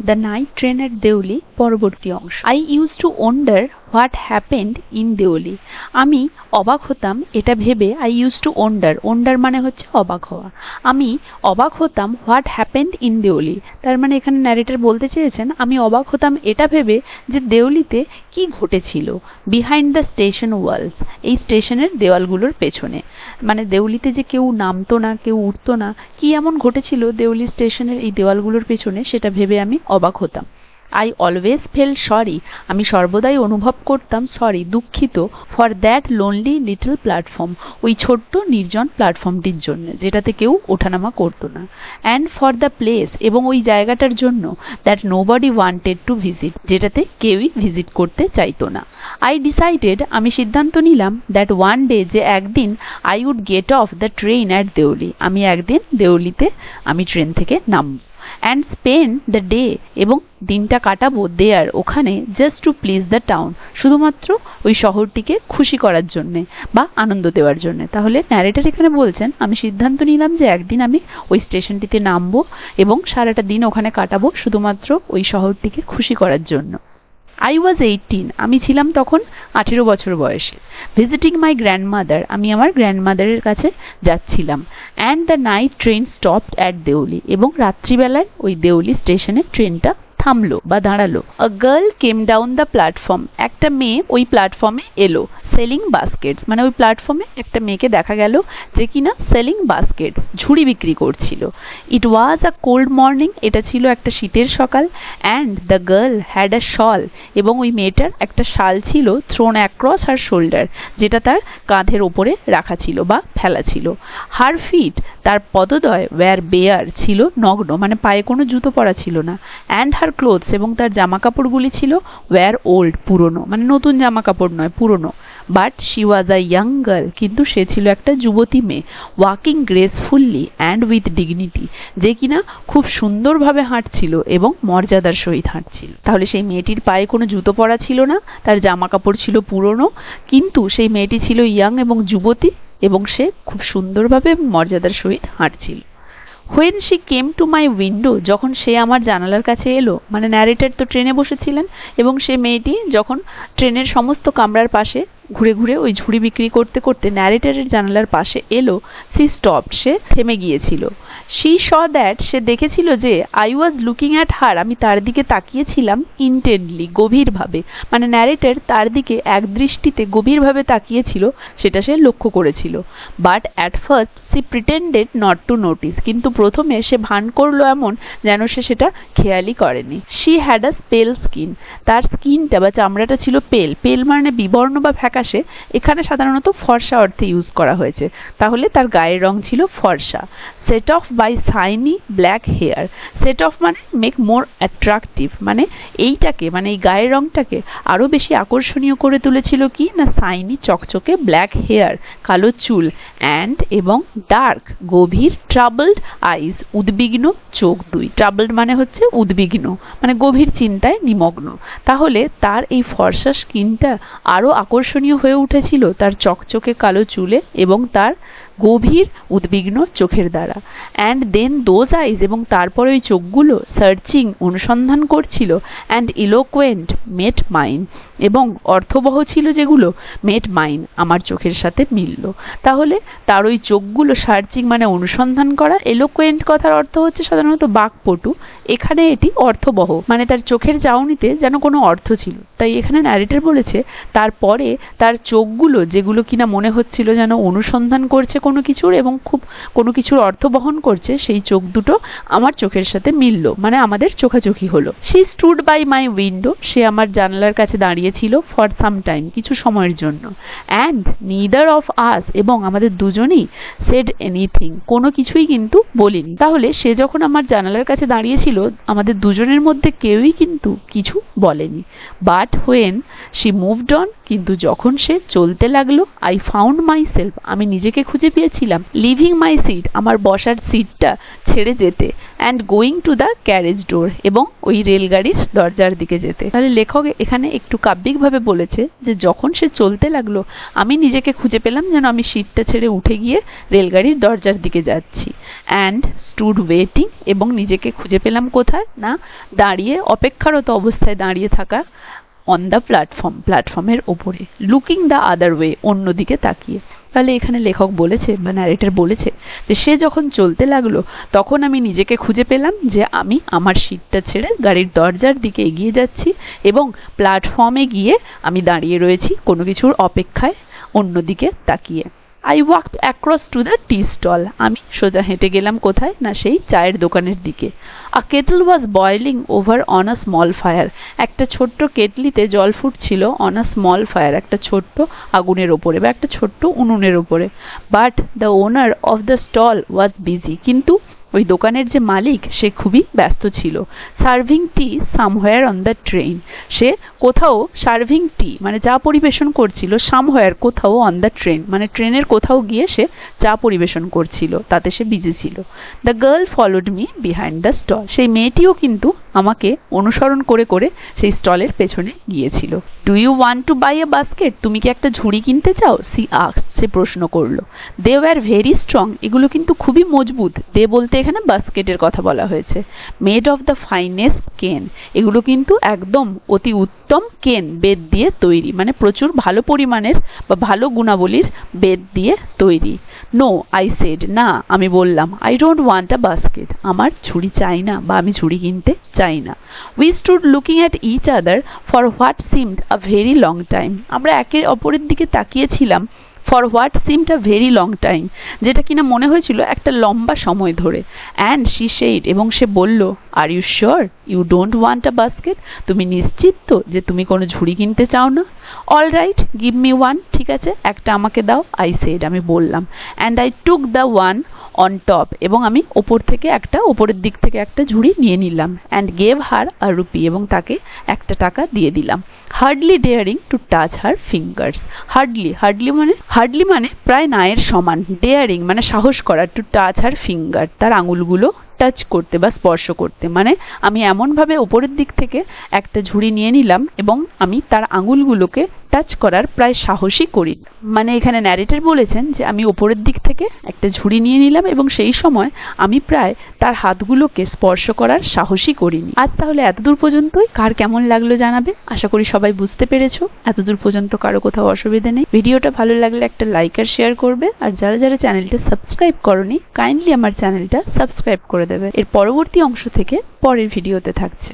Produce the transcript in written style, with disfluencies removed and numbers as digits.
The night train at Deoli পরবর্তী অংশ। I use to wonder what happened in Deoli. আমি অবাক হতাম এটা ভেবে। আই ইউজ টু ওয়ান্ডার মানে হচ্ছে অবাক হওয়া। আমি অবাক হতাম হোয়াট হ্যাপেন্ড ইন দেউলি, তার মানে এখানে ন্যারেটর বলতে চেয়েছেন আমি অবাক হতাম এটা ভেবে যে দেউলিতে কি ঘটেছিল। বিহাইন্ড দ্য স্টেশন ওয়ালস, এই স্টেশনের দেওয়ালগুলোর পেছনে, মানে দেউলিতে যে কেউ নামতো না, কেউ উঠতো না, কি এমন ঘটেছিল দেউলি স্টেশনের এই দেওয়ালগুলোর পেছনে, সেটা ভেবে আমি অবাক হতাম। আই অলওয়েজ ফেল সরি, আমি সর্বদাই অনুভব করতাম সরি, দুঃখিত, for that lonely little platform, ওই ছোট্ট নির্জন প্ল্যাটফর্মটির জন্য যেটাতে কেউ ওঠানামা করতো না। অ্যান্ড ফর দ্য প্লেস, এবং ওই জায়গাটার জন্য, that nobody wanted to visit, যেটাতে কেউই ভিজিট করতে চাইতো না। আই ডিসাইডেড, আমি সিদ্ধান্ত নিলাম, দ্যাট ওয়ান ডে, যে একদিন, I would get off the train at Deoli, আমি একদিন দেউলিতে আমি ট্রেন থেকে নামব। অ্যান্ড স্পেন্ড দ্য ডে, এবং দিনটা কাটাবো দেয়ার, ওখানে, just to please the town, শুধুমাত্র ওই শহরটিকে খুশি করার জন্যে বা আনন্দ দেওয়ার জন্য। তাহলে ন্যারেটর এখানে বলছেন আমি সিদ্ধান্ত নিলাম যে একদিন আমি ওই স্টেশনটিতে নামবো এবং সারাটা দিন ওখানে কাটাবো শুধুমাত্র ওই শহরটিকে খুশি করার জন্য। I was 18, আমি ছিলাম তখন 18 বছর বয়সে। ভিজিটিং মাই গ্র্যান্ডমাদার, আমি আমার গ্র্যান্ডমাদারের কাছে যাচ্ছিলাম। And the night train stopped at Deoli, এবং রাত্রিবেলায় ওই দেউলি স্টেশনে ট্রেনটা থামলো বা দাঁড়ালো। A girl came down the platform, একটা মেয়ে ওই প্ল্যাটফর্মে এলো। সেলিং বাস্কেটস, মানে ওই প্ল্যাটফর্মে একটা মেয়েকে দেখা গেল যে কিনা সেলিং বাস্কেট, ঝুড়ি বিক্রি করছিল। ইট ওয়াজ আ কোল্ড মর্নিং, এটা ছিল একটা শীতের সকাল। And the girl had a shawl, এবং ওই মেয়েটার একটা শাল ছিল, থ্রোন অ্যাক্রস হার শোল্ডার, যেটা তার কাঁধের ওপরে রাখা ছিল বা ফেলা ছিল। হার ফিট, তার পদদ্বয়, ওয়্যার বেয়ার, ছিল নগ্ন, মানে পায়ে কোনো জুতো পরা ছিল না। অ্যান্ড হার ক্লোথস, এবং তার জামা কাপড়গুলি ছিল, ওয়্যার ওল্ড, পুরনো, মানে নতুন জামা কাপড় নয়, পুরনো। But she was a young girl, কিন্তু সে ছিল একটা যুবতী মেয়ে। ওয়াকিং গ্রেসফুল্লি অ্যান্ড উইথ ডিগনিটি, যে কিনা খুব সুন্দরভাবে হাঁটছিল এবং মর্যাদার সহিত হাঁটছিল। তাহলে সেই মেয়েটির পায়ে কোনো জুতো পরা ছিল না, তার জামা কাপড় ছিল পুরনো, কিন্তু সেই মেয়েটি ছিল ইয়াং এবং যুবতী, এবং সে খুব সুন্দরভাবে মর্যাদার সহিত হাঁটছিল। When she came to my window, যখন সে আমার জানালার কাছে এলো, মানে ন্যারেটর তো ট্রেনে বসেছিলেন এবং সে মেয়েটি যখন ট্রেনের সমস্ত কামরার পাশে ঘুরে ঘুরে ওই ঝুড়ি বিক্রি করতে করতে ন্যারেটরের জানালার পাশে এলো। সি স্টপড, সে থেমে গিয়েছিল। শি স দ্যাট, সে দেখেছিল যে, I was looking at her, আমি তার দিকে তাকিয়েছিলাম, ইনটেন্টলি, গভীরভাবে, মানে ন্যারেটর তার দিকে এক দৃষ্টিতে গভীরভাবে তাকিয়েছিল, সেটা সে লক্ষ্য করেছিল। But at first she pretended not to notice, কিন্তু প্রথমে সে ভান করলো এমন যেন সে সেটা খেয়ালই করেনি। শি হ্যাড আ পেল স্কিন, তার স্কিনটা বা চামড়াটা ছিল পেল। পেল মানে বিবর্ণ বা ফ্যাকাশে, এখানে সাধারণত ফর্সা অর্থে ইউজ করা হয়েছে, তাহলে তার গায়ের রং ছিল ফর্সা। Set off by shiny black hair, set off মানে মেক মোর অ্যাট্রাকটিভ, মানে এইটাকে, মানে এই গায়ের রংটাকে আরো বেশি আকর্ষণীয় করে তুলেছিল কি না, শাইনি চকচকে ব্ল্যাক হেয়ার, কালো চুল। অ্যান্ড এবং ডার্ক, গভীর, ট্রাবলড আইজ, উদ্বিগ্ন চোখ দুই। ট্রাবলড মানে হচ্ছে উদ্বিগ্ন, মানে গভীর চিন্তায় নিমগ্ন। তাহলে তার এই ফর্সা স্কিনটা আরো আকর্ষণীয় হয়ে উঠেছিল তার চকচকে কালো চুলে এবং তার গভীর উদ্বিগ্ন চোখের দ্বারা। অ্যান্ড দেন দোজ আইজ, এবং তারপরে ওই চোখগুলো সার্চিং, অনুসন্ধান করছিল। অ্যান্ড ইলোকুয়েন্ট মেট মাইন, এবং অর্থবহ ছিল যেগুলো, মেট মাইন, আমার চোখের সাথে মিলল। তাহলে তার ওই চোখগুলো সার্চিং মানে অনুসন্ধান করা, এলোকুয়েন্ট কথার অর্থ হচ্ছে সাধারণত বাকপটু, এখানে এটি অর্থবহ, মানে তার চোখের চাউনিতে যেন কোনো অর্থ ছিল। তাই এখানে ন্যারেটর বলেছে তারপরে তার চোখগুলো, যেগুলো কিনা মনে হচ্ছিল যেন অনুসন্ধান করছে কোনো কিছুর এবং খুব কোনো কিছুর অর্থ বহন করছে, সেই চোখ দুটো আমার চোখের সাথে মিলল, মানে আমাদের চোখাচোখি হলো। She stood by my window, সে আমার জানালার কাছে দাঁড়িয়েছিল, ফর সাম টাইম, কিছু সময়ের জন্য। অ্যান্ড নিদার অফ আস, এবং আমাদের দুজনেই, সেড এনিথিং, কোনো কিছুই কিন্তু বলিনি। তাহলে সে যখন আমার জানালার কাছে দাঁড়িয়েছিল, আমাদের দুজনের মধ্যে কেউই কিন্তু কিছু বলেনি। But when she moved on, কিন্তু যখন সে চলতে লাগলো, আই ফাউন্ড মাই সেলফ, আমি নিজেকে খুঁজে পেয়েছিলাম, লিভিং মাই সিট, আমার বসার সিটটা ছেড়ে যেতে, and going to the carriage door, এবং ওই রেলগাড়ির দরজার দিকে যেতে। তাহলে লেখক এখানে একটু কাব্যিকভাবে বলেছে যে যখন সে চলতে লাগলো আমি নিজেকে খুঁজে পেলাম যেন আমি সিটটা ছেড়ে উঠে গিয়ে রেলগাড়ির দরজার দিকে যাচ্ছি, অ্যান্ড স্টুড ওয়েটিং, এবং নিজেকে খুঁজে পেলাম কোথায় না, দাঁড়িয়ে অপেক্ষারত অবস্থায় দাঁড়িয়ে থাকা, অন দ্য প্ল্যাটফর্ম, প্ল্যাটফর্মের ওপরে, লুকিং দ্য আদার ওয়ে, অন্যদিকে তাকিয়ে। তাহলে এখানে লেখক বলেছে বা ন্যারেটর বলেছে যে সে যখন চলতে লাগলো তখন আমি নিজেকে খুঁজে পেলাম যে আমি আমার সিটটা ছেড়ে গাড়ির দরজার দিকে এগিয়ে যাচ্ছি এবং প্ল্যাটফর্মে গিয়ে আমি দাঁড়িয়ে রয়েছি কোনো কিছুর অপেক্ষায়, অন্যদিকে তাকিয়ে। I walked across to the tea stall, আমি সোজা হেঁটে গেলাম কোথায় না সেই চায়ের দোকানের দিকে। A kettle was boiling over on a small fire, একটা ছোট্ট কেটলিতে জল ফুটছিল on a small fire, একটা ছোট্ট আগুনের ওপরে বা একটা ছোট্ট উনুনের ওপরে। But the owner of the stall was busy, কিন্তু ওই দোকানের যে মালিক সে খুবই ব্যস্ত ছিল। Serving tea somewhere on the train, সে কোথাও সার্ভিং টি মানে চা পরিবেশন করছিল, সামহোয়ার কোথাও অন দ্য ট্রেন মানে ট্রেনের কোথাও গিয়ে সে চা পরিবেশন করছিল, তাতে সে বিজি ছিল। The girl followed me behind the stall, সেই মেয়েটিও কিন্তু আমাকে অনুসরণ করে করে সেই স্টলের পেছনে গিয়েছিল। Do you want to buy a basket, তুমি কি একটা ঝুড়ি কিনতে চাও, সি আস্কড, সে প্রশ্ন করলো। দে ওয়্যার ভেরি স্ট্রং, এগুলো কিন্তু খুবই মজবুত, দে বলতে এখানে বাস্কেটের কথা বলা হয়েছে। মেড অফ দ্য ফাইনেস্ট কেন, এগুলো কিন্তু একদম অতি উত্তম কেন, বেত দিয়ে তৈরি, মানে প্রচুর ভালো পরিমাণের বা ভালো গুণাবলীর বেত দিয়ে তৈরি। নো আই সেড, না আমি বললাম, I don't want a basket, আমার ঝুড়ি চাই না বা আমি ঝুড়ি কিনতে চাই না। We stood looking at each other for what seemed a very long time, আমরা একে অপরের দিকে তাকিয়েছিলাম for what seemed a very long time, যেটা কিনা মনে হয়েছিল একটা লম্বা সময় ধরে। অ্যান্ড শি সেইড, এবং সে বলল, are you sure you don't want a basket, তুমি নিশ্চিত তো যে তুমি কোনো ঝুড়ি কিনতে চাও না? All write give me one, ঠিক আছে একটা আমাকে দাও, আই সেড, আমি বললাম। And I took the one on top, এবং আমি ওপরের দিক থেকে একটা ঝুড়ি নিয়ে নিলাম। And gave her a rupee, এবং তাকে একটা টাকা দিয়ে দিলাম। Hardly daring to touch her fingers, hardly মানে প্রায় নায়ের সমান, ডেয়ারিং মানে সাহস করা, টু টাচ হার ফিঙ্গার, তার আঙুলগুলো টাচ করতে বা স্পর্শ করতে, মানে আমি এমনভাবে ওপরের দিক থেকে একটা ঝুড়ি নিয়ে নিলাম এবং আমি তার আঙুলগুলোকে টাচ করার প্রায় সাহসই করি। মানে এখানে ন্যারেটর বলেছেন যে আমি ওপরের দিক থেকে একটা ঝুড়ি নিয়ে নিলাম এবং সেই সময় আমি প্রায় তার হাতগুলোকে স্পর্শ করার সাহসই করিনি। আজ তাহলে এতদূর পর্যন্তই, কার কেমন লাগলো জানাবে, আশা করি সবাই বুঝতে পেরেছো। এতদূর পর্যন্ত কারো কোথাও অসুবিধা নেই। ভিডিওটা ভালো লাগলে একটা লাইক আর শেয়ার করবে, আর যারা যারা চ্যানেলটা সাবস্ক্রাইব করনি কাইন্ডলি আমার চ্যানেলটা সাবস্ক্রাইব করে দেবে। এর পরবর্তী অংশ থেকে পরের ভিডিওতে থাকছে।